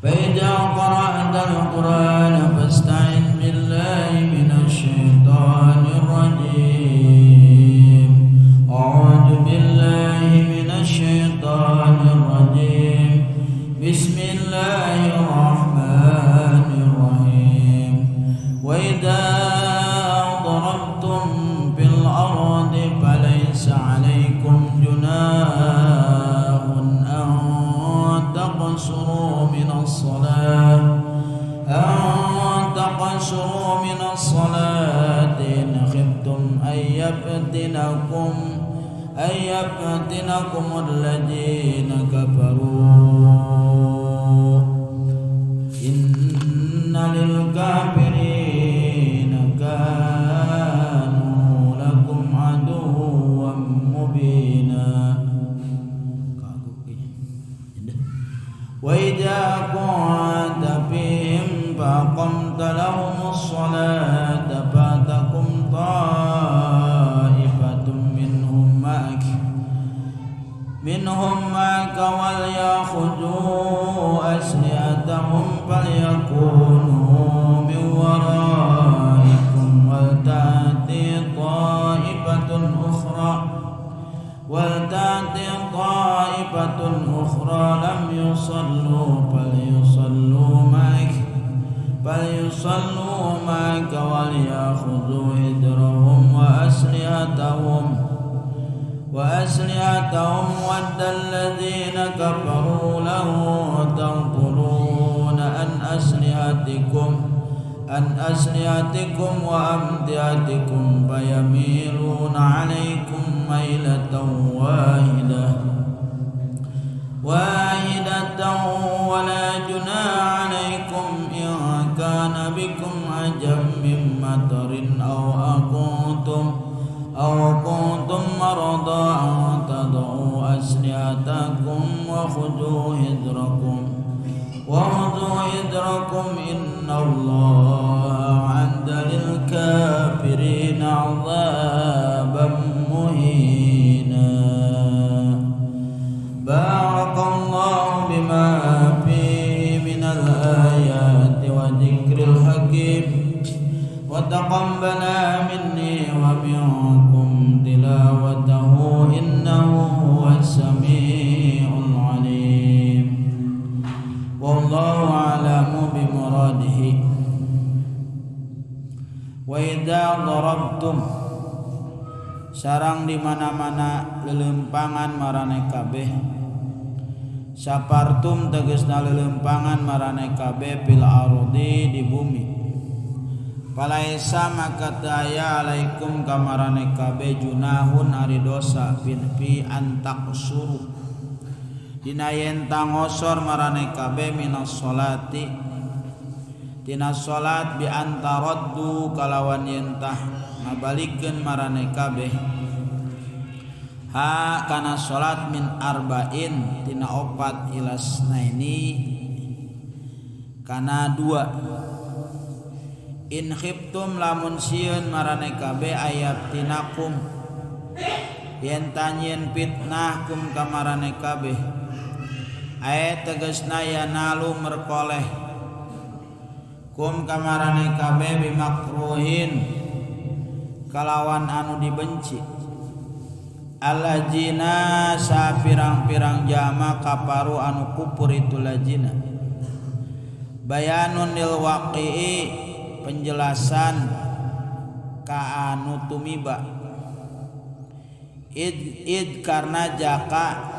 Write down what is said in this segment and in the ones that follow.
فإذا قرأت القرآن فاستعذ بالله من الشيطان الرجيم. أعوذ بالله من الشيطان الرجيم. بسم الله الرحمن الرحيم. وإذا ضربتم في الأرض فليس عليكم جناح أن تقصروا من الصلاة إن خفتم أن يفتنكم الذين كفروا إن للكافرين كانوا لكم عدوا مبينا. وإذا كنت فيهم فأقمت لهم الصلاة فلتقم طائفة منهم معك وليأخذوا أسلحتهم فليكونوا من ورائكم ولتأتي طائفة أخرى لم يصلوا فليصلوا معك وليأخذوا حذرهم وأسلحتهم ود الذين كفروا لو تغفلون عن أسلحتكم وأمتعتكم فيميلون عليكم ميلة واحدة ولا جناح عليكم إن كان بكم أذى من مطر أو كنتم مرضى أن تضعوا أسلحتكم وخذوا حذركم إن الله أعد للكافرين عذابا مهينا. بارك الله بما فيه من الآيات وذكر الحكيم وتقبل مني ومنكم تلاوته إنه هو السميع العليم. والله أعلم بمراده. وإذا ضربتم sarang di mana-mana lelempangan marane kabeh. Sapartum tegesna lelempangan marane kabeh fil ardi di bumi. Palaisa maka daya alaikum kamarane kabeh junahun ari dosa fi antak suruh dina yen tangosor marane kabeh minas sholati tina sholat bi antaraddu kalawan yen tah ngabalikeun marane kabeh ha kana sholat min arba'in tina 4 ila snaini kana 2. In khiftum lamun sieun marane kabeh ayaftinakum yen tanyen fitnah kum kamarane kabeh aya tegasna yanalu merkoleh kum kamarane kabeh bimakruhin kalawan anu dibenci allazina sapirang-pirang jama kaparu anu kufur itu lazina bayanun lil waqi'i penjelasan ka anu tumiba id karena jaka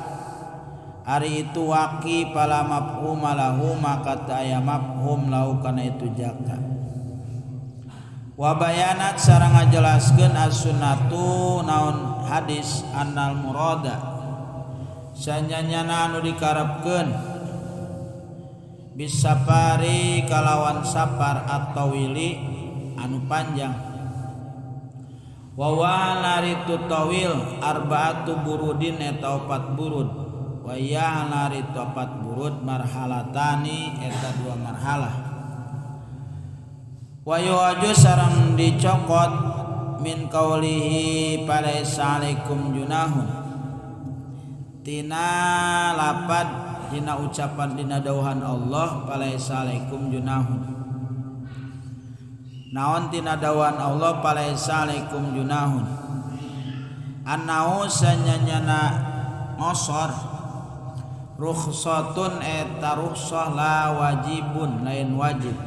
ari itu waqi pala mafhum lahu maka aya mafhum lahu kana itu jaka wa bayanat sareng ngajelaskeun as-sunnatu naon hadis annal murada sanyanyana anu dikarepkeun bisapari kalawan sapar atau wili anu panjang wa naritu tawil arba'atu burudin eta 4 burud wa ya naritu 4 burud marhalatani eta 2 marhalah wa yuaju sareng dicokot min qaulihi palaisa alaikum junahun tina lapad dina ucapan dina dauhan Allah palaisa alaikum junahun. Naon tina dauhan Allah palaisa alaikum junahun. Annahu sanyanyana ngosor rukhsatun eta rukhsah la wajibun lain wajib.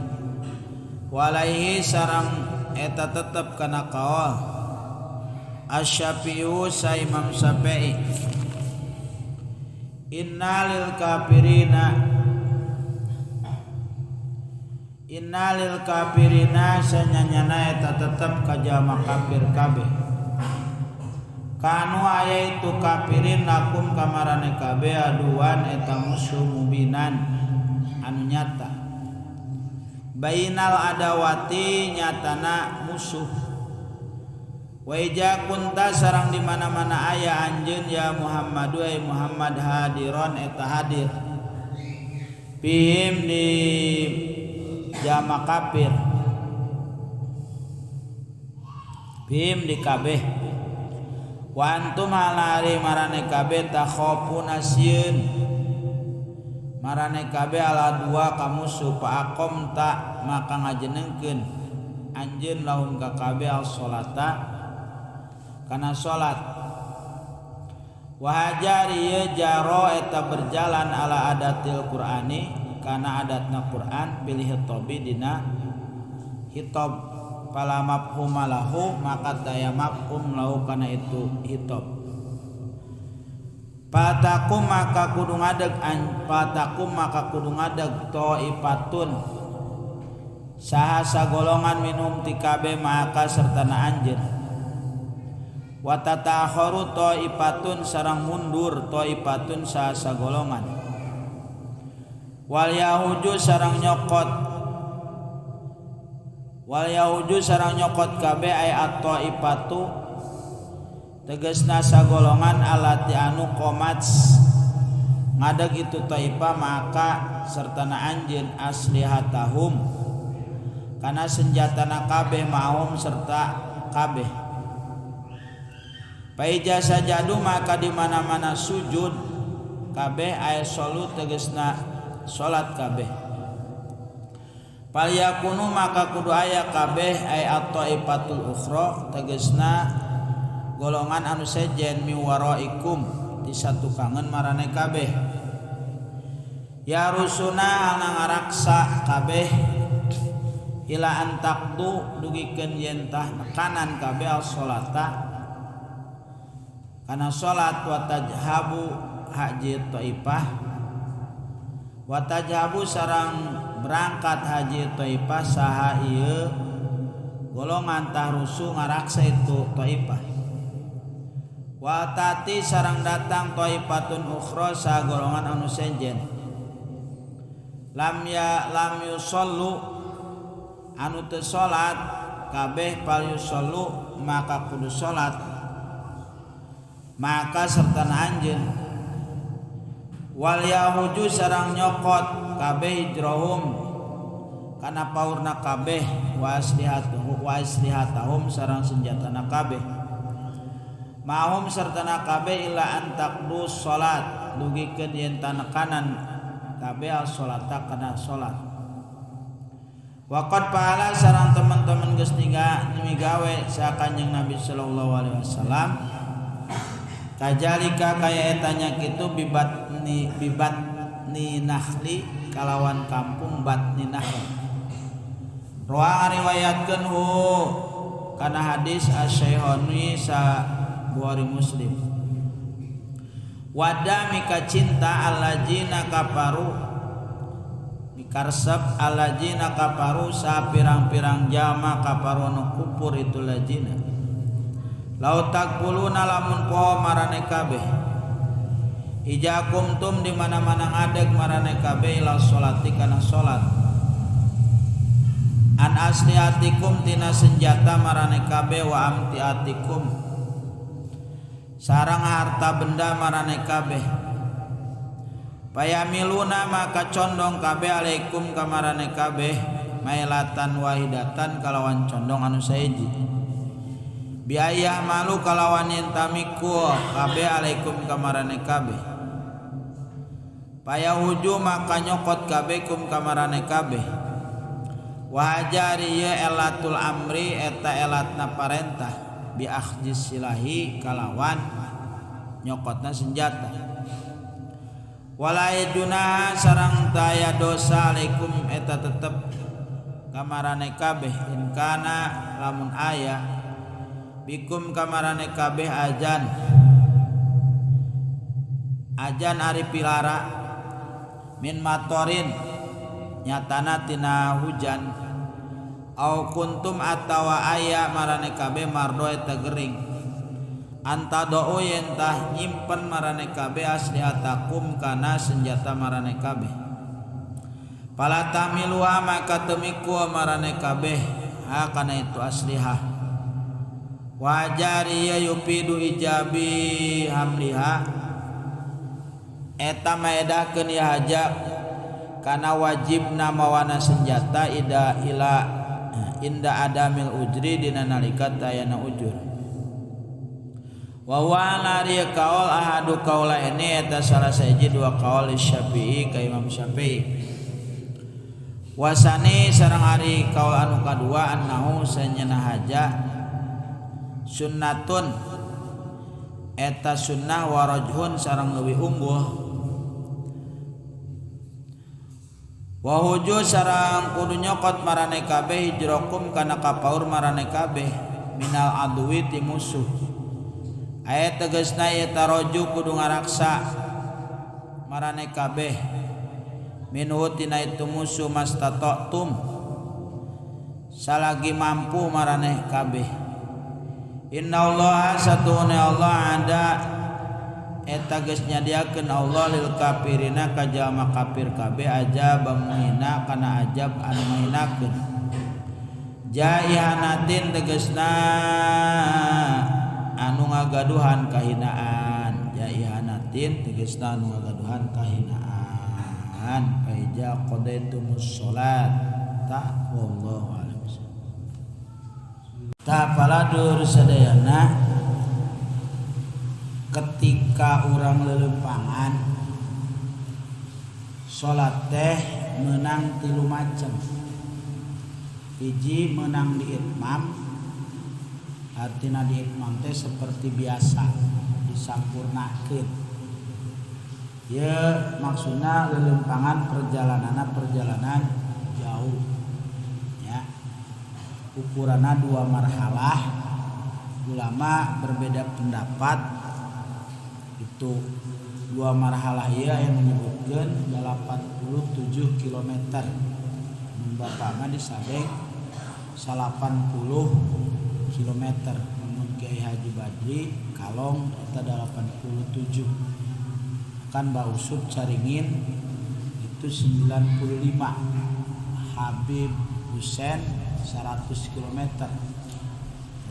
Walaihi sarang eta tetep kana qaul Asy-Syafi'i sa Imam Syafi'i. Innalil kafirina sanyanyana eta tetep kajama kafir kabeh. Kanu aya itu kafirin lakum kamarane kabeh aduan eta musuh mubinan anu nyata. Bainal adawati nyatana musuh. Wa ija kunta sarang di mana-mana aya anjeun ya Muhammadu ay Muhammad hadiron eta hadir. Bihim di jama kafir. Bihim di kabeh. Wa antum alari marane kabeh takhafuna sieun. Marane kabeh ala dua ka musuh fa aqom ta maka ngajenengkeun anjeun lahum ka kabeh as-sholata kana salat. Wa hajari jaro eta berjalan ala adatil Qur'ani kana adatna Qur'an bil hitobi dina hitob pala mafhum lahu maka daya mafhum lahu kana itu hitob. Patakum maka kudu ngadeg taifatun saha sagolongan minum tikabe maka sertana anjeun. Wa tatakharu taifatun sarang mundur taifatun saha sagolongan. Wal yahuju sarang nyokot kabeh ay at-taifatu tegasna sagolongan alati anu qomats ngadeg itu taifah maka sertana anjeun aslihatahum kana senjatana kabeh maum serta kabeh. Paija sajadu maka di mana-mana sujud kabeh ay salat tegasna salat kabeh. Palyakunu maka kudu aya kabeh ay at-taifatul ukhra tegasna golongan anu sejen mi waraikum di satu kangen marane kabeh. Ya rusuna ana ngaraksa kabeh ila antaktu dugikeun yen tah kanan kabeh as-sholata kana salat wa tajhabu haji taifah wa tajhabu sarang berangkat haji taifah saha ieu golongan tahrusu ngaraksa itu taifah. Wa tati sarang datang taifatun ukhra sa golongan anu sejen lam yusallu anu teu salat kabeh pal yusallu maka kudu salat maka sertana anjeun. Wal yahuju sarang nyokot kabeh hijrahum kana paurna kabeh wa aslihatahum sarang senjatana kabeh mahum sertana kabeh ila antakdus salat dugikeun yen tanekanan kabeh as-salata kana salat. Waqad pahala sareng teman-teman geus migawe sa Kanjeng Nabi sallallahu alaihi wasallam kajalika kaya etanya kitu bibatni nahli kalawan kampung batni nahli. Roa riwayatkeun hu kana hadis asy-Syaihani sa Bukhari Muslim. Wadami ka cinta allajina kafaru mikarsab allajina kafaru sa pirang-pirang jama kafaru anu kufur itu lajina. Lau takpuluna lamun poho marane kabeh ijakum tum di mana-mana ngadeg marane kabeh ila sholati kana salat an asliatikum tina senjata marane kabeh wa amtiatikum sarang harta benda marane kabeh payamiluna maka condong kabeh alaikum kamarane kabeh mailatan wahidatan kalawan condong anu saeji biayah malu kalawan yen tamikul kabeh alaikum kamarane kabeh Payahuju maka nyokot kabeh kum kamarane kabeh. Wahajari ye elatul amri eta elatna parentah bi akhdis silahi kalawan nyokotna senjata. Walaya junah sareng taya dosa alaikum eta tetep kamarane kabeh in kana lamun aya bikum kamarane kabeh ajan ari pilara min matorin nyatana tina hujan au kuntum atawa aya marane kabeh mardo eta gering anta doo yen tah nyimpen marane kabeh asli atakum kana senjata marane kabeh pala tamiluha maka temiku marane kabeh kana itu asliha wajari yupidu ijabi hamliha eta maedakeun ieu haja kana wajibna mawana senjata inda adamil ujri dina nalika tayana ujur wa wa lari qaul ahadu qaula ini eta salah sahiji dua qaul Syafi'i ka Imam Syafi'i wasani sareng ari qaul anu kadua annahu sanyana haja sunnatun eta sunnah warajhun sareng leuwih unggul wa huju sareng kudu nyokot marane kabeh hijrakum kana kapaur marane kabeh minal adwi ti musuh aya tegasna eta roju kudu ngaraksa marane kabeh minhu tina itu musuh mastata'tum salagi mampu marane kabeh innallaha satune Allah ada eta geus nyadiakeun Allah lil kafirina ka jalma kafir kabeh ajab menghina kana ajab anu menghinakeun jaihanatin tegasna anu ngagaduhan kahinaan jaihanatin tegasna anu ngagaduhan kahinaan faija qadaitumus shalat ta wallahu a'lam ta paladur sadayana ketika urang lelempangan salat teh meunang 3 macam hiji meunang di itmam artina di itmam teh seperti biasa disampurnakeun ye maksudna lelempangan perjalanan jauh ya ukuranna 2 marhalah ulama berbeda pendapat itu 2 marhalah ieu yang menyebutkeun 87 km bapakna disabeng 80 km namun Kiai Haji Badri kalong eta 87 kan Bausud Caringin itu 95 Habib Husen 100 km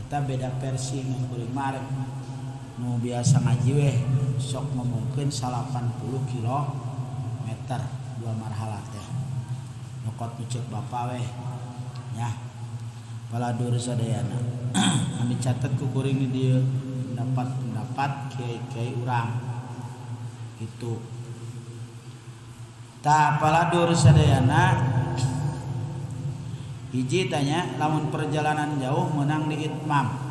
eta beda versi nu kuring mare nu biasa ngaji weh sok ngomongkeun 80 km 2 marhalah teh nyokot nuceuk bapa weh nya paladur sadayana anu catet ku kuring di dieu pendapat kiai-kiai urang itu ta paladur sadayana hiji tanya lamun perjalanan jauh meunang di itmam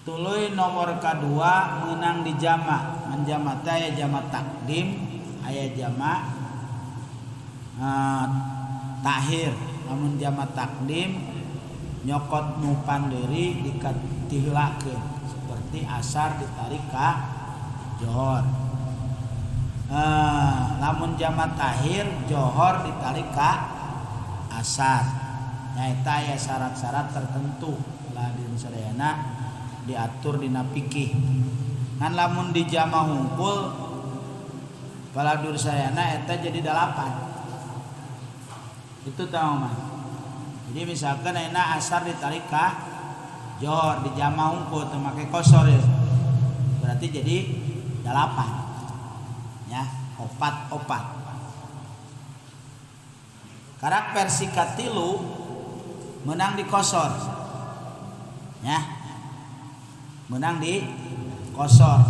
tuluy nomor kadua menang di jama menjama teh aya jama takdim aya jama takhir lamun jama takdim nyokot nu pandeuri dikatiheulakeun seperti asar ditarik ka johor lamun jama takhir johor ditarik ka asar nyaeta aya syarat-syarat tertentu lamun sadayana diatur dina fikih ngan lamun di jama hungkul paladur sayana eta jadi 8 itu tahu mah jadi misalkan ayeuna asar ditarik ka johor di jama hungkul teu make kosor ya berarti jadi 8 ya opat karak versi katilu menang di kosor ya menang di kosor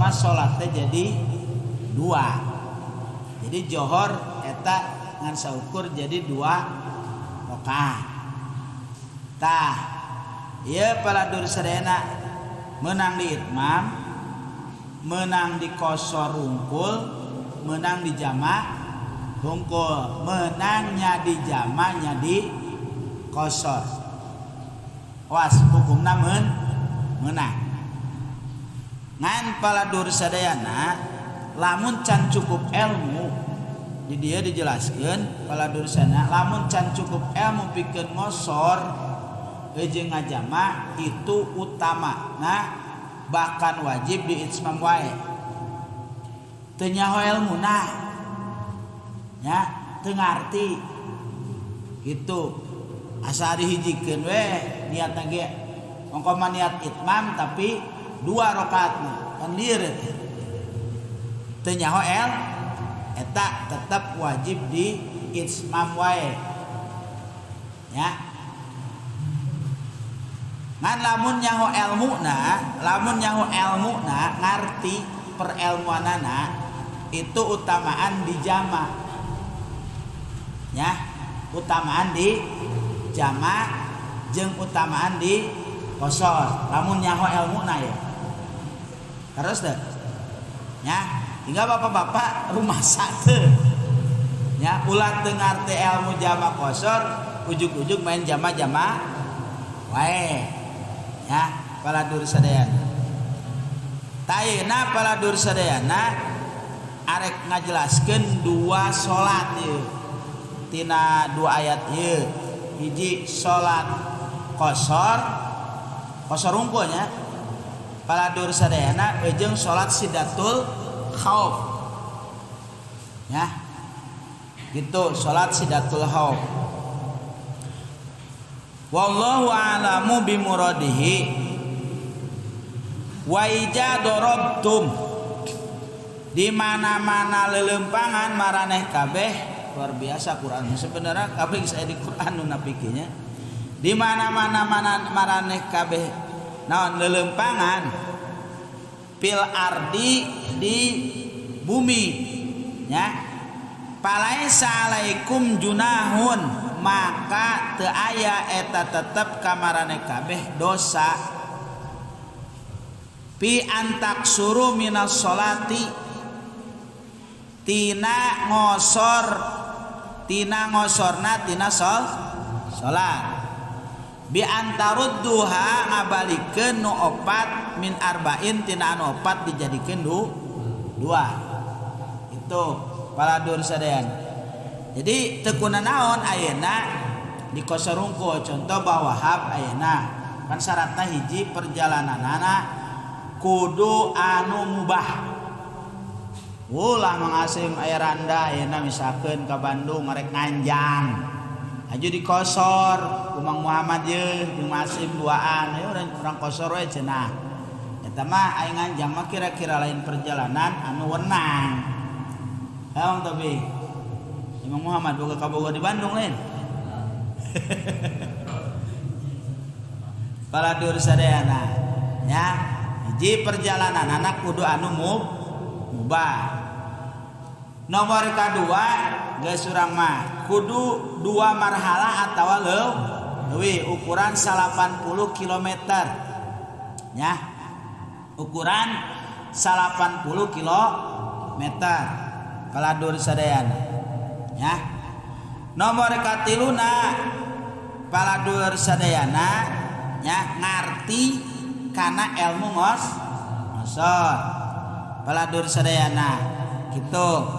mas salatnya jadi 2. Jadi johor eta ngan saukur jadi 2 rakaat. Tah ieu paladur sadayana menang di itmam, menang di qashar hungkul, menang di jama' hungkul, menangnya di jama' nya di qashar. Was hukumna menang. Ngan paladur sadayana lamun can cukup ilmu di dia dijelaskeun paladur sadayana lamun can cukup ilmu pikeun ngosor jeung ngajama itu utama. Nah bahkan wajib di itsmam wae. Teu nyaho ilmuna nya teu ngarti gitu. Asa dihijikeun we niatna ge mongko niat itmam tapi 2 rakaatna kan lieur teu nyaho eta tetap wajib di itsmam wae ya. Ngan lamun nyaho ilmuna ngarti perelmuanana itu utamaan di jama ya, utamaan di jama jeung utamaan di qashar lamun nyaho ilmuna ya. Terus deh ya, hingga bapak-bapak rumah satu ya ulah teu ngarti ilmu jama qashar ujug-ujug main jama-jama wae ya. Paladur sadayana tayna paladur sadayana arek ngajelaskeun 2 salat ieu tina 2 ayat ieu. Hiji salat qashar hungkulnya paladur sadayana jeung salat sidatul khauf ya gitu, salat sidatul khauf. Wallahu a'lamu bimuradihi. Wa ija darabtum di mana-mana lelempangan maraneh kabeh. Luar biasa Quran sebenarnya kabeh saya di Quran nu napikinya. Di mana-mana maraneh kabeh naon lelempangan fil ardi di bumi ya. Palaisa alaikum junahun maka teu aya eta tetep ka maraneh kabeh dosa pi antak suru minas sholati tina ngosorna tina sholat bi antarudduha ngabalikeun nu opat min arba'in tina anu opat dijadikeun 2 itu paladur sadayana. Jadi teu kunaon ayeuna di qashar hungkul contoh bawahab ayeuna kan syaratna hiji perjalananana kudu anu mubah. Ulah mangasim aya randa ayeuna misalkeun ka Bandung ngarek nganjang aju di qashar ku Mang Muhammad ye jeung masim duaan aya urang qashar we cenah eta mah aya nganjang mah kira-kira lain perjalanan anu wenang. Haung tapi Imam Muhammad boga kaboga di Bandung lain. Paladur sadayana ya hiji perjalanan anak kudu anu mubah. Nomor kadua geus urang mah kudu 2 marhala atawa leuwih ukuran 80 km ya. Ukuran 80 km paladur sadayana ya. Nomor katiluna paladur sadayana ya ngarti kana ilmu ngosor paladur sadayana gitu.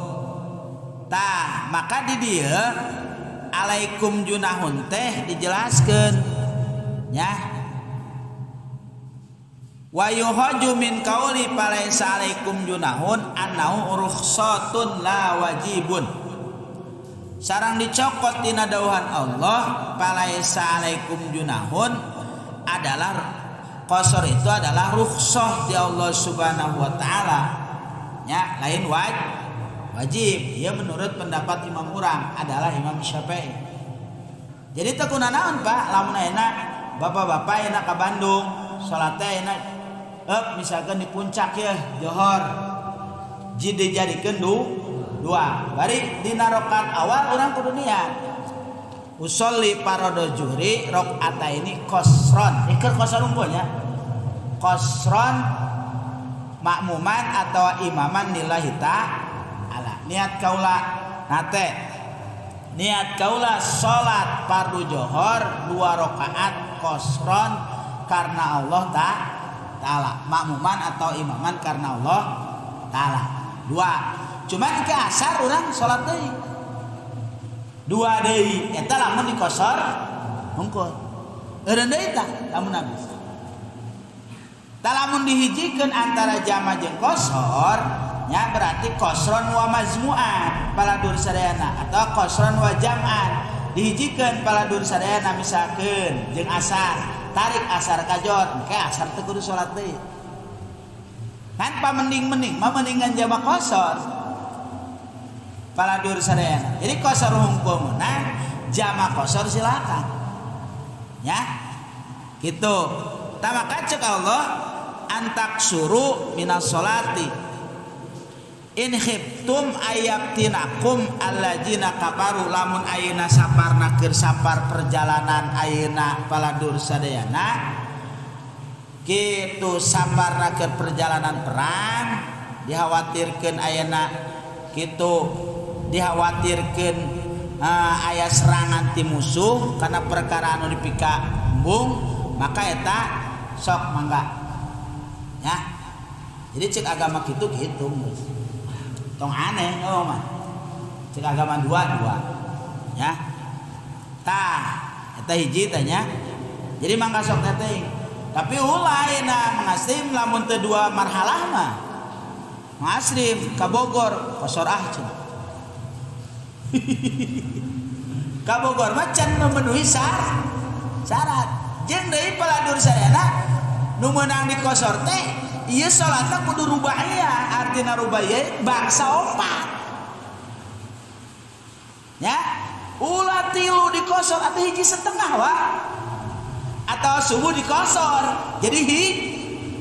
Tah maka di dieu alaikum junahun teh dijelaskeun ya. Wa yuhaju min qauli palaisa alaikum junahun annahu rukhsatun la wajibun. Sarang dicokot dina dauhan Allah palaisa alaikum junahun adalah qashar itu adalah rukhsah di Allah Subhanahu wa taala ya, lain wajib. Ya menurut pendapat imam urang adalah Imam Syafi'i. Jadi teu kunaon Pak lamun ayeuna bapak-bapak ayeuna ka Bandung salat teh ayeuna misalkan di puncak ya johor dijadikeun dua. Bari dina rakaat awal urang kudu niat usolli faradu zuhri rakaataini qasron. Ikeur qasron unggulnya. Qasron makmuman atau imaman lillahi ta'ala. Niat kaula nate. Niat kaula salat fardu johor 2 rakaat qasron karena Allah ta'ala. Makmuman atau imaman karena Allah ta'ala. 2. Cuman ke asar urang salat deui. 2 deui eta lamun dikosor hungkul. Eureun deui tah lamun habis. Tah lamun dihijikeun antara jama jeung qasor nya berarti qasron wa mazmu'an paladur sadayana atau qasron wa jam'an dihijikeun paladur sadayana misalkeun jeung asar tarik asar kajor engke asar teh kudu salat deui kan pamending-mending mah mendingan jama qasor paladur sadayana. Jadi qasor hungkul meunang jama qasor silakan ya gitu. Tah maka cek Allah antak suru minas sholati in khiftum ayaftinakum alladzina kafaru lamun ayeuna saparna keur sapar perjalanan ayeuna paladur sadayana kitu saparna keur perjalanan perang dikhawatirkeun ayeuna kitu dikhawatirkeun aya serangan ti musuh kana perkara anu dipika embung maka eta sok mangga ya. Jadi cek agama kitu gitu tong aneh oh mah cek agama dua ya tah eta hiji tanya. Jadi mangga sok teh tapi ulah ayeuna mengasrim lamun teu 2 marhalah mah mengasrim ka Bogor qasor cenah ka Bogor mah can memenuhi syarat jeung deui paladur sadayana nu meunang dikosor teh ieu salatna kudu rubaiyah. Artina rubaiyah bangsa 4 ya ulah 3 dikosor atau hiji setengah wa atau subuh dikosor jadi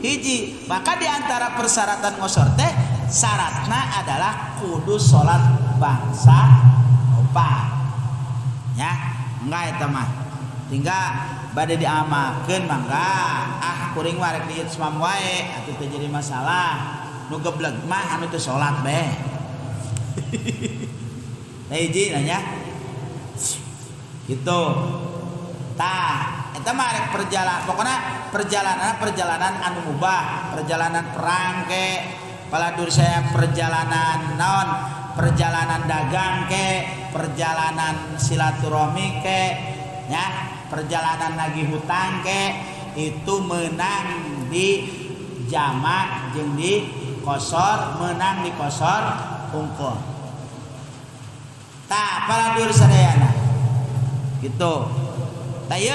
hiji. Maka diantara persyaratan ngosor teh syaratna adalah kudu salat bangsa 4 ya enggak eta mah tinggal bade diamalkeun mangga kuring mah rek dieu semam wae atuh teu jadi masalah. Nu gebleg mah anu teu salat beh. Hiji nanya gitu tah eta mah rek perjalanan pokona perjalanan anu mubah perjalanan perang ke paladur saya perjalanan naon perjalanan dagang ke perjalanan silaturahmi ke ya perjalanan nagih hutang ke itu menang di jamak jeung di qasor menang di qasor hungkul tah paladur sadayana gitu. Tah ieu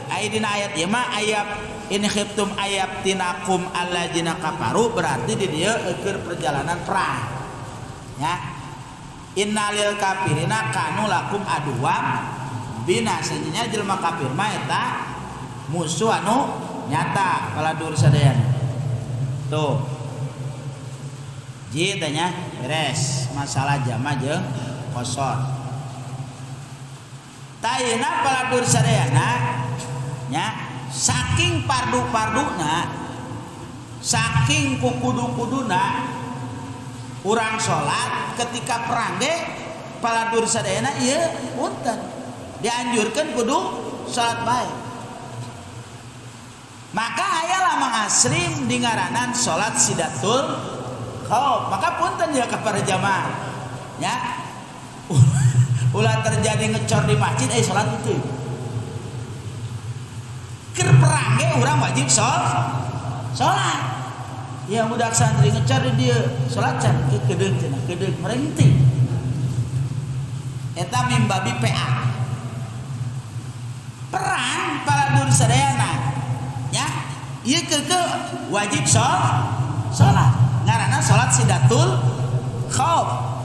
aya dina ayat ieu mah ayat in khiftum ayaftinakum alladzina kafaru berarti di dieu keur perjalanan perang ya. Innalil kafirina kanu lakum aduwam bina sejenna jelema kafir mah eta musuh anu nyata paladur sadayana tuh. Ji tanya beres masalah jama jeung qasor. Tayna paladur sadayana nya saking pardu-parduna saking kukudu-kuduna urang salat ketika perang ge paladur sadayana ieu punten dianjurkeun kudu salat bae. Maka aya lamang asrim di ngaranan salat sidatul khauf. Maka punten ya ka para jamaah ya ulah terjadi ngecor di masjid salat itu keur perang ge urang wajib salat ya budak santri ngecor di dieu salat can kedeung cenah kedeung merenti eta mimbabi PA perang paladur sadayana ya ieu keukeul wajib salat ngaranna salat sidatul khauf.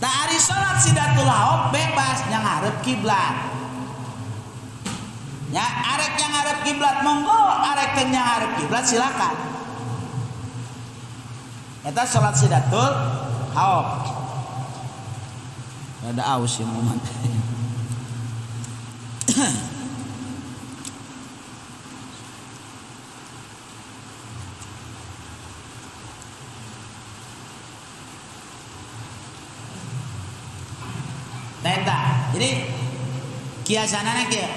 Tah ari salat sidatul khauf bebas nya ngarep kiblat nya arek yang ngarep kiblat monggo arek teu ngarep kiblat silakan Eta salat sidatul haub. Ada aus ya momen. Teta. Jadi kiasanana kieu.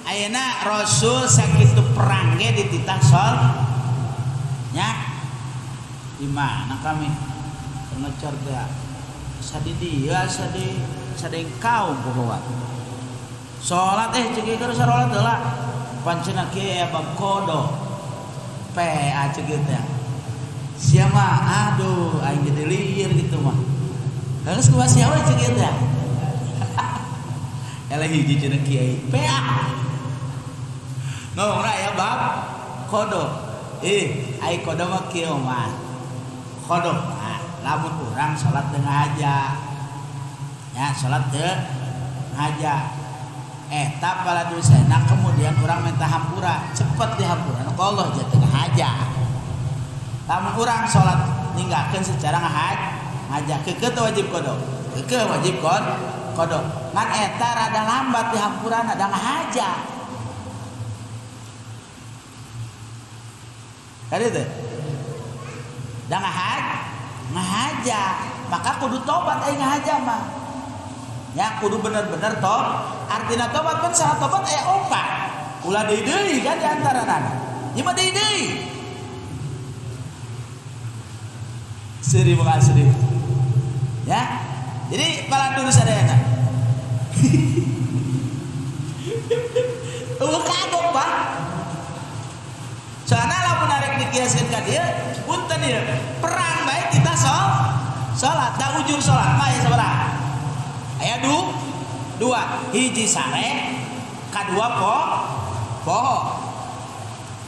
Ayeuna Rasul sakitu perang ge dititah sol nya di mana kami ngecor teh sadi dia sadi kaum pokoknya salat ceuk keur salat heula pancena kieu bab kodo PA ceuk teh sia mah aduh aing jadi lieur gitu mah geus kumaha sia we ceuk teh eleh hiji cenah kiai PA ngomong ya bab kodo ai kodo mah kieu mah kodo lamun urang salat teu ngahaja ya salat teu ngahaja eta paladosana kemudian urang minta hampura cepet dihampura ku Allah jadi teu ngahaja lamun urang salat ninggalkeun secara ngahaja keukeu teu wajib kodo keukeu wajib kodo ngan eta rada lambat dihampurana da ngahaja kali teh da ngahaja maka kudu tobat aing ngahaja mah ya kudu bener-bener artina tobat kan salah tobat aya opat ulah deui kan diantarana ieu mah deui seri mengasri ya jadi palandun sadayana kadok Pak soalnya lamun arek dikiaskeun ka dieu punten ieu perang bae kita salat da ujur salat mah aya sabaraha aya dua hiji sare kadua poho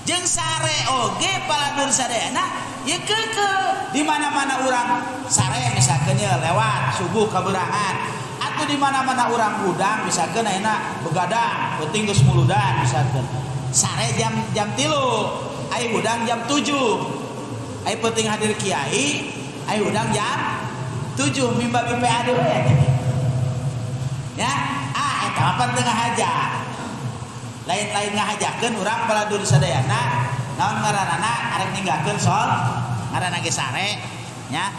jeung sare oge palandun sadayana ieu keukeu di mana-mana urang sare misalkeun lewat subuh kaberangan atau di mana-mana urang udang misalkeun ayeuna begadang penting geus muludan misalkeun sare jam 3 ai udang jam 7 ai penting hadir kiai ai udang jam 7 mimba BPA dewe ya eta apa tengah haja lain-lain ngahajakeun urang paladun sadayana naon ngaranana arek ninggalkeun sol ngaranna ge sare nya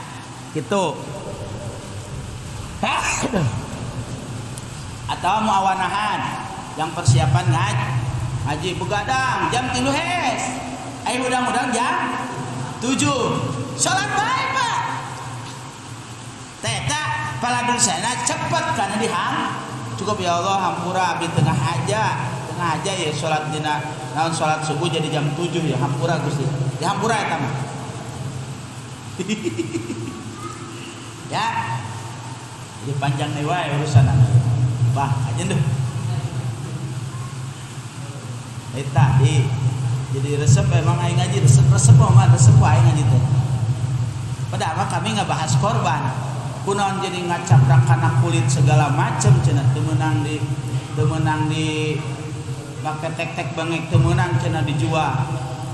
kitu atau muawanahan yang persiapan ngaji begadang jam 3 hes ai udang-udang jam 7 salat bae Pak teta paladun sana cepet kana diham cukup ya Allah hampura abdi tengah haja ya salat dina naon salat subuh jadi jam 7 ya hampura Gusti dihampura eta mah ya jadi panjang nih wae urusan bah aja deh eta jadi resep emang aing ngaji resep mah resep wae ngaji teh padahal kami ngabahas korban kunaon jadi ngacaprak kana kulit segala macem cenah teu meunang di make tek-tek bangek teu meunang cenah dijual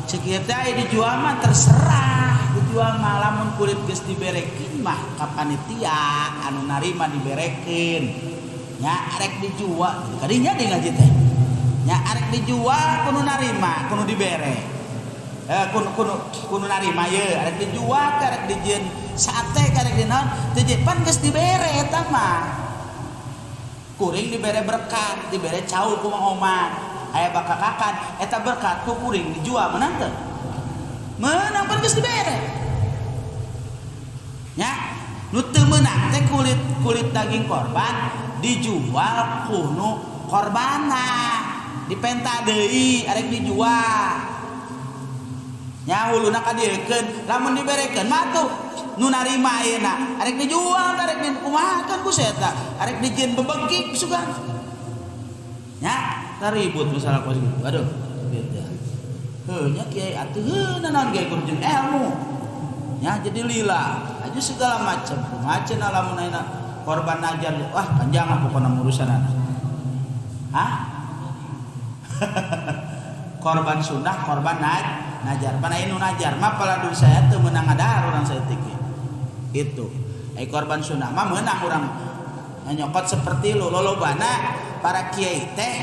ceuk ieu teh dijual mah terserah dijual mah lamun kulit geus diberekeun mah ka panitia anu narima diberekeun nya arek dijual kadinya deui ngaji teh nya arek dijual kudu narima kudu dibere kudu narima ye arek dijual arek dijieun sate arek dinaon teu pan geus dibere eta mah kuring dibere berkat dibere caul ku Mang Omar aya bakakakan eta berkat ku kuring dijual menang teu meunang pan geus dibere nya nu teu meunang teh kulit daging korban dijual kuno korbana dipenta deui arek dijual nya huluna kadiekeun lamun diberekeun mah tuh nu narima ayeuna arek dijual arek kumahakeun ku eta arek dijieun bebegik sugan nya taribut masalah ku gitu aduh gitu heuh nya kiai atuh heuh naon ge kurjun ilmu nya jadi lila aja segala macam lamun ayeuna korban ajar wah panjang lah pokona urusanana hah korban sunnah korban najar panain najar mah paladur saya teu meunang ngadahar urang saeutik itu korban sunnah mah meunang urang nyokot seperti lu lolobana para kiai teh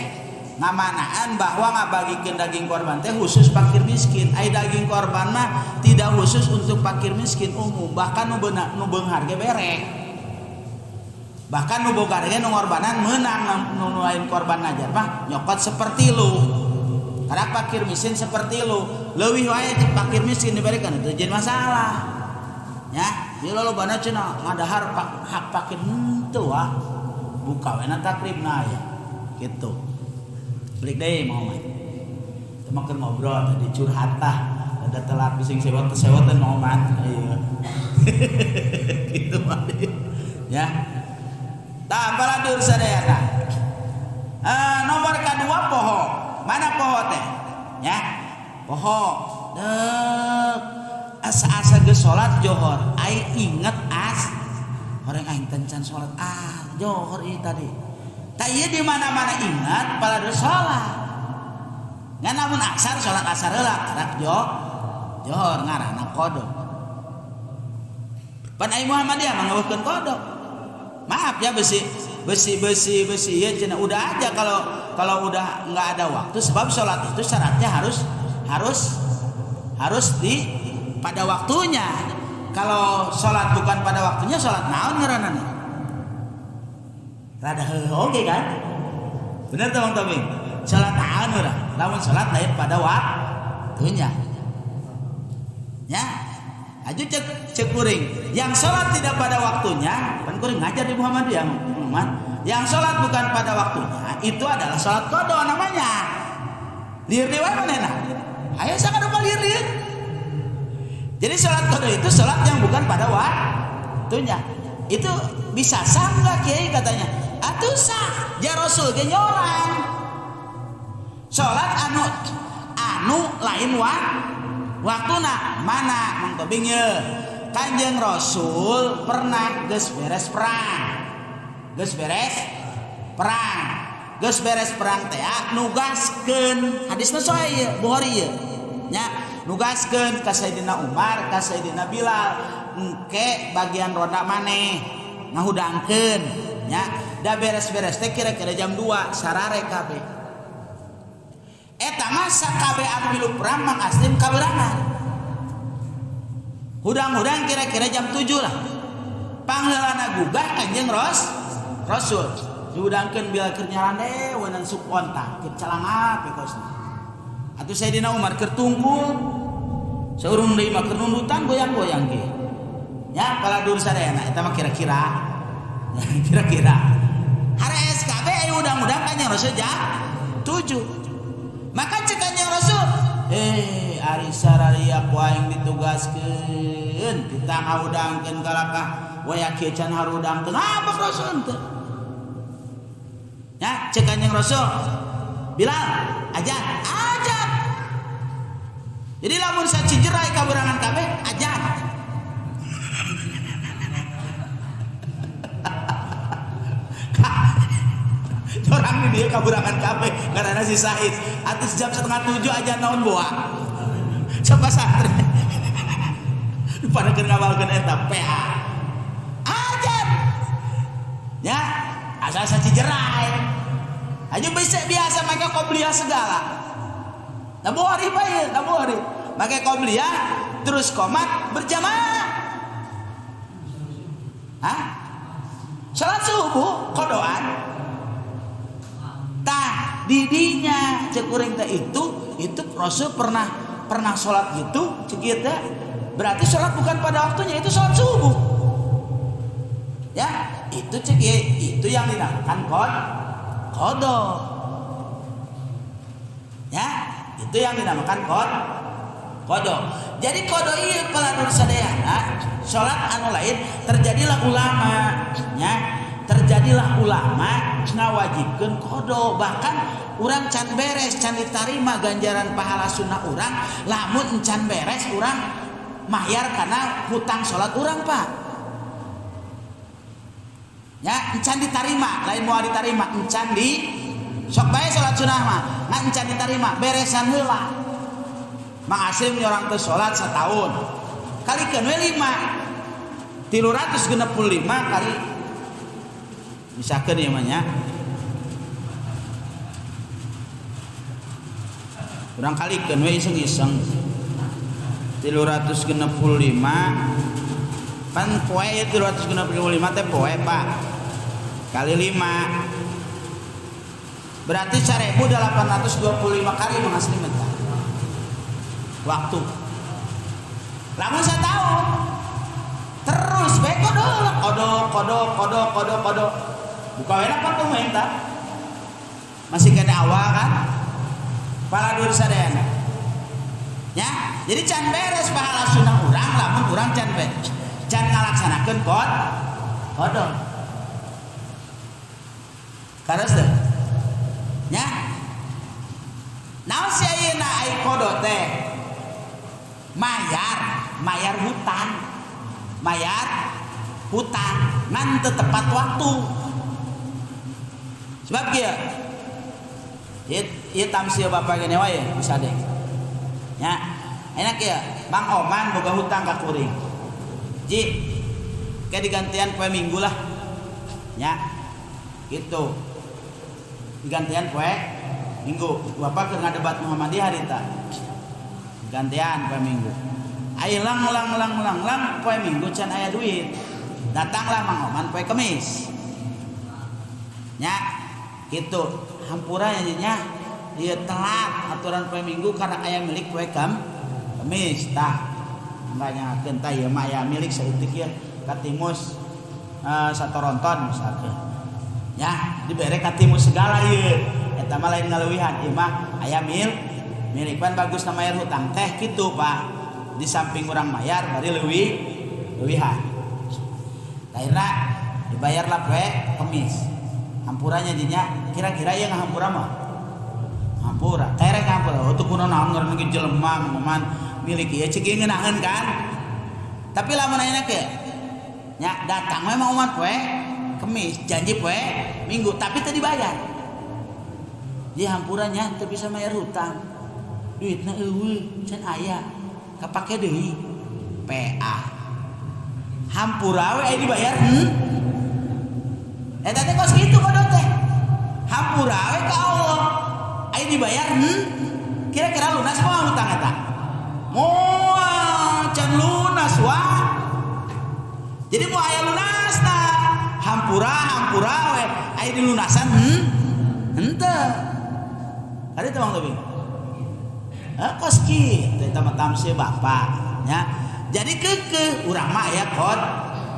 ngamanaan bahwa ngabagikeun daging korban teh khusus fakir miskin. Ai daging korban mah tidak khusus untuk fakir miskin umum, bahkan nu beunghar ge berek. Bahkan nu boga ge nu ngorbanan meunang nu lain korban najar mah nyokot seperti lu. Karena fakir miskin seperti lu, leuwih wae cek fakir miskin diberikan itu jadi masalah. Ya, di lolobana cenah ngadahar hak fakir henteu ah. Buka we na takribna ya. Gitu. Balik deh mau mah. Makan ngobrol tadi curhat tah. Ada telat bising sewot dan mau mah. Iya. Gitu mah. Ya. Tah baladur sadayana. Nomor kedua poho. Mana poho teh? Ya. Poho. Asa-asa geus salat johor. Ai inget orang aing tencan salat johor ieu tadi. Tak iya di mana-mana ingat paladur salat. Ngan namun asar salat asar heula karak johor ngaranna qodok. Pan ai Muhammadiyah mangaweuhkeun qodok. Maaf ya besi ya cenah udah aja kalau udah enggak ada waktu sebab salat itu syaratnya harus di pada waktunya. Kalau sholat bukan pada waktunya, sholat naon ngaranana? Rada oke kan? Bener tuh Bang Toming? Sholat naon urang? Lamun sholat lain pada waktunya. Ya, aju cek kuring. Yang sholat tidak pada waktunya, kan kuring ngajar di Muhammadiyah, yang sholat bukan pada waktunya, itu adalah sholat qada namanya. Lieur di mana? Ayo sangat lupa lieur. Jadi sholat qada itu sholat yang bukan pada waktunya. Itu bisa sah nggak Kiai katanya? Atuh sah. Ja Rasul ge nyorang. Sholat anu lain waktuna mana Mang Tobing ye. Kanjeng Rasul pernah geus beres perang teh nugaskeun hadisna sahih ye Bukhari ye nya nugaskeun ka Sayyidina Umar ka Sayyidina Bilal engke bagian ronda maneh ngahudangkeun nya da beres-beres teh kira-kira jam 2 sarare kabeh eta mah sakabeh anu milu perang mang aslim kaberangan hudang-hudang kira-kira jam 7 lah pangheulana gugah Kanjeng Rasul diudangkeun Bilal keur nyarande weunang sukontak keur calangap kosna atuh Sayyidina Umar keur tungkul saurung deui mah keur nundutan goyang-goyang ge nya paladur sadayana eta mah kira-kira hari SKB aya udang-udang Kanjeng Rasul jam 7 maka cek Kanjeng Rasul ari sarariak waing ditugaskeun kita ngaudangkeun kalakah waya kieu can harudangkeun apa Rasul teh ya cek Kanjeng Rasul Bilal ajan jadi lamun sacijerai kaberangan kabeh ajan orang di dia kaberangan kabeh karena si Said atus jam 6:30 ajan naon boa coba santri pada keur ngawalkeun eta PA ajan ya asal sacijerai aja biasa make qobliyah segala nabuhari bae nabuhari make qobliyah terus qomat berjamaah salat subuh qodoan tah didinya cek urang teh itu Rasul pernah salat gitu cek ieu teh berarti salat bukan pada waktunya itu salat subuh ya itu cek itu yang dinamakan qada ya itu yang dinamakan qada jadi qada ieu paladur sadayana salat anu lain terjadilah ulama ngawajibkeun qada bahkan urang can beres can ditarima ganjaran pahala sunnah urang lamun encan beres urang mayar kana hutang salat urang Pak ya encan ditarima lain moal ditarima encan sok bae salat sunah mah ngan can diterima beresan heula. Mang Asim nyorang teh salat setahun kalikeun we 5 365 kali misalkan ya mah urang kalikeun we iseng-iseng 365 pan poe 365 teh poe Pak kali 5 berarti 1825 kali Mang Aslim eta waktu lamun setahun terus bae kodok buka we apa tuh eta masih kena awal kan pala dur sadayana ya jadi can beres pahala sunah urang lamun urang can beres can ngalaksanakeun kodok karas teh nya naon si ayeuna ai kodok teh mayar hutang ngan teu tepat waktu sebab kieu ieu tamsil bapak gini wae bisa deh nya enak ya Mang Oman boga hutang ka kuring ji kayak digantian poe minggu lah nya gitu digantian poe minggu bapak keur ngadebat Muhammadiyah harita gantian poe minggu aya lang poe minggu can aya duit datanglah Mang Oman poe Kemis nya gitu hampura nya dia telat aturan poe minggu karena aya milik poe Kemis tah banyakeun tah ieu mah aya milik saeutik ya katimus satoronton misalkan ya dibere katimus segala ieu eta mah lain ngaleuwihan ieu mah aya milik pan bagus na mayar hutang teh kitu Pak di samping urang mayar bari leuwihan akhirna dibayarlah poe Kemis hampuranya dinya kira-kira ieu ngahampura mah hampura terek hampura teu kunaon naon ngaran ge jelema moman milik ieu ceuk ieu ngeunaheun kan tapi lamun ayeuna ke nya datang we mah umat poe Kemis janji poe Minggu tapi teu dibayar di hampuranya teu bisa mayar hutang duitna eueuh can aya kapake deui PA hampura we aya dibayar eta teh kos kitu kodok teh hampura we ka Allah aya dibayar kira-kira lunas moal hutang eta moal can lunas wah jadi mau aya lunasna hampura we aya dilunasan henteu ada teh Bang Tobing kos kitu eta mah tamsil bapak nya jadi keukeuh urang mah aya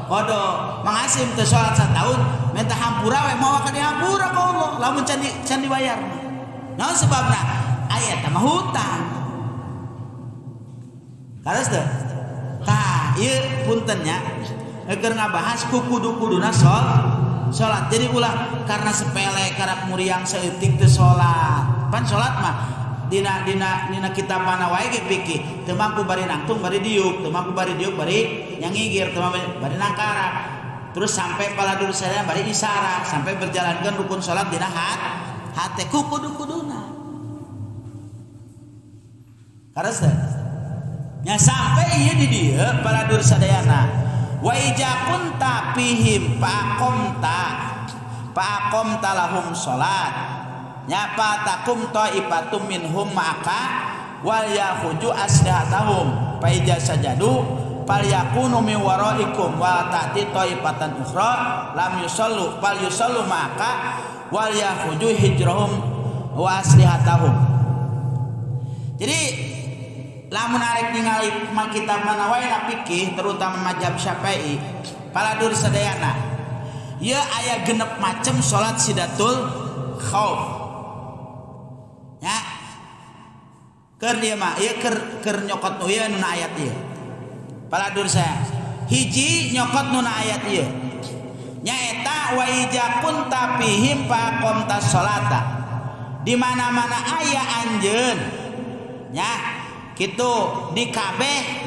kodok Mang Asim teu salat satahun minta hampura we moal ka dihampura ka Allah lamun can dibayar naon sebabna aya eta mah hutang karas teu tah ieu punten nya keur ngabahas ku kudu-kuduna salat jadi ulah karena sepele karak muriang saeutik teu salat pan salat mah dina kitab mana wae ge pikir teu mampu bari nangtung bari diuk teu mampu bari diuk bari nyangigir teu mampu bari nangkara terus sampai paladur sadaya bari isyarat sampai berjalankan rukun salat dina hate ku kudu-kuduna karas teh nya sampai ieu di dieu paladur sadayana wa ijapun tapihim faqomta lahum salat nya patakum taifatum minhum maka wal yahuju aslihatahum fa ija sajadu falyakunu min waraikum wa ta'ti taifatan ukhra lam yusallu fal yusallu maka wal yahuju hijrahum wa aslihatahum jadi lamun arek ningali kitab mana wae na fikih terutama mazhab Syafi'i paladur sadayana ieu aya genep macem salat sidatul khauf ya keur dieu mah ieu keur nyokot nu ieu nu ayat ieu paladur saya hiji nyokot nu ayat ieu nyaeta wa ijakun tapihim faqomta sholata di mana-mana aya anjeun nya kitu di kabeh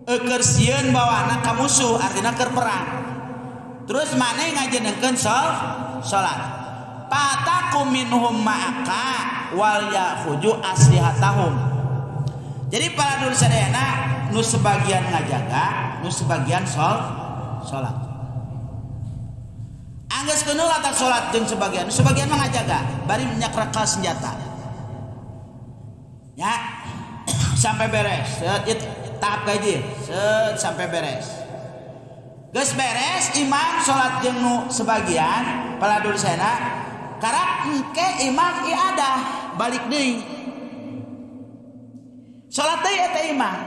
keur sieun bawana ka musuh artina keur perang terus maneh ngajeuneunkeun salat fataku minhum ma'aka wal yakhuju aslihatahum. Jadi para dulur sadayana nu sebagian ngajaga, nu sebagian salat. Anggeus keuneu latak salat jeung sebagian mah ngajaga, bari nyakraka senjata. Ya. Sampai beres, tahap gaji, sampai beres. Geus beres imam salat jeung nu sebagian para dulur sadayana, karak engke imam iadah balik deui. Salat deui eta imam.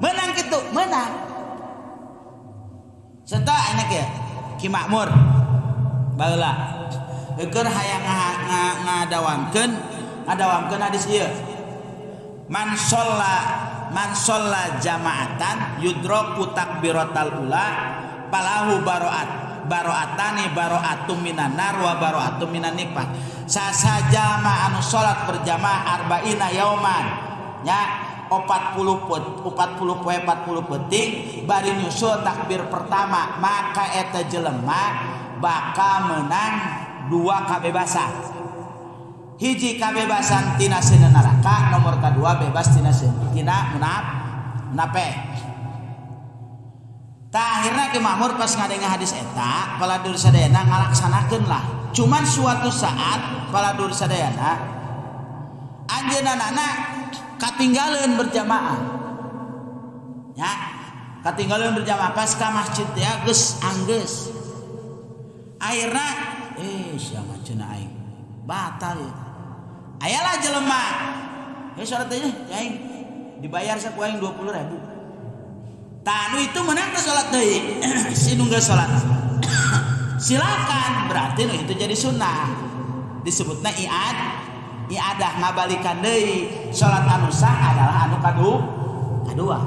Menang kitu, menang. Serta enak ya, Ki Makmur. Baheula. Keur hayang ngadawamkeun hadis ieu. Man sholla jama'atan yudroku takbiratal ula palahu baro'atani baro'atum minan nar wa baro'atum minan nifaq. Sasaja ma anu salat berjamaah arba'ina yauman nya 40 poe 40 penting bari nyusul takbir pertama, maka eta jelema bakal menang 2 kabebasan. Hiji kabebasan tina sina neraka, nomor kedua bebas tina munafik. Tah akhirna Ki Makmur pas ngadenga hadis eta, pala dulur sadayana ngalaksanakeun lah. Cuman suatu saat pala dulur sadayana anjeunna katinggaleun berjamaah. Ya, katinggaleun berjamaah pas ka masjid ya geus anggeus. Akhirna sia maceuna aing batal ya. Ayalah jelema. Salat teh aing dibayar saku aing 20.000. Tanu itu menang ke salat deui. Si nunggal salat. Silakan, berarti itu jadi sunnah. Disebutna iadah ngabalikan deui. Salat anu sah adalah anu kadua.